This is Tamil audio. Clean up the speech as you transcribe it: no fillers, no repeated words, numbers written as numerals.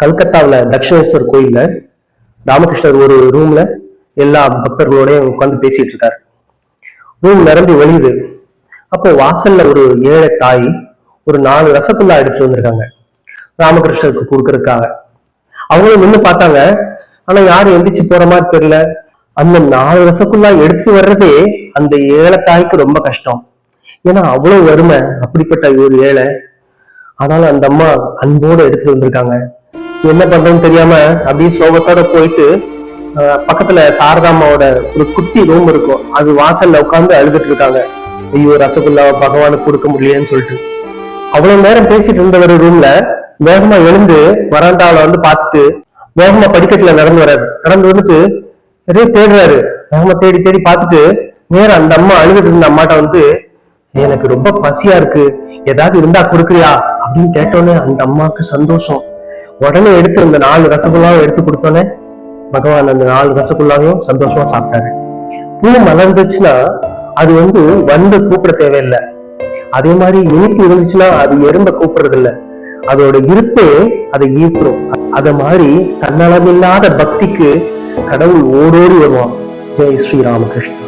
கல்கத்தாவில் தட்சிணேஸ்வர் கோயில்ல ராமகிருஷ்ணர் ஒரு ரூம்ல எல்லா பக்தர்களோடய உட்காந்து பேசிட்டு இருக்காரு. ரூம் நிரம்பி வழியுது. அப்போ வாசல்ல ஒரு ஏழை தாய் ஒரு 4 ரசகுல்லா எடுத்துட்டு வந்திருக்காங்க ராமகிருஷ்ணருக்கு கொடுக்கறதுக்காக. அவங்களும் நின்று பார்த்தாங்க. ஆனா யாரும் எந்திரிச்சு போற மாதிரி தெரியல. அந்த 4 ரசகுல்லா எடுத்து வர்றதே அந்த ஏழை தாய்க்கு ரொம்ப கஷ்டம். ஏன்னா அவ்வளவு வறுமை, அப்படிப்பட்ட ஒரு ஏழை. ஆனாலும் அந்த அம்மா அன்போடு எடுத்துட்டு வந்திருக்காங்க. என்ன பண்றதுன்னு தெரியாம அப்படியே சோகத்தோட போயிட்டு பக்கத்துல சாரதாமாவோட ஒரு குட்டி ரூம் இருக்கும், அது வாசல்ல உட்காந்து அழுதுட்டு இருக்காங்க. ஐயோ, ரசகுல்லாவை பகவானுக்கு கொடுக்க முடியலன்னு சொல்லிட்டு. அவ்வளவு நேரம் பேசிட்டு இருந்தவர் ரூம்ல வேகமா எழுந்து வராண்டாவில வந்து பார்த்துட்டு வேகமா படிக்கட்டுல நடந்து வர்றாரு. நடந்து வந்துட்டு நிறைய தேடுறாரு. வேகமா தேடி தேடி பார்த்துட்டு நேரம் அந்த அம்மா அழுதுட்டு இருந்த அம்மாட்ட வந்து, எனக்கு ரொம்ப பசியா இருக்கு, ஏதாவது இருந்தா கொடுக்குறியா அப்படின்னு கேட்டோன்னே அந்த அம்மாவுக்கு சந்தோஷம். உடனே எடுத்து அந்த 4 ரசகுல்லாவும் எடுத்து கொடுத்தோன்னே பகவான் அந்த 4 ரசகுல்லாவையும் சந்தோஷமா சாப்பிட்டாரு. பூ மலர்ந்துச்சுன்னா அது வந்து கூப்பிட தேவையில்லை. அதே மாதிரி இனிப்பு இருந்துச்சுன்னா அது எறும்ப கூப்பிடுறது இல்லை, அதோட இருப்பே அதை ஈர்க்கும். அத மாதிரி தன்னளவில்லாத பக்திக்கு கடவுள் ஓடோடி வருவான். ஜெய் ஸ்ரீ ராமகிருஷ்ணன்.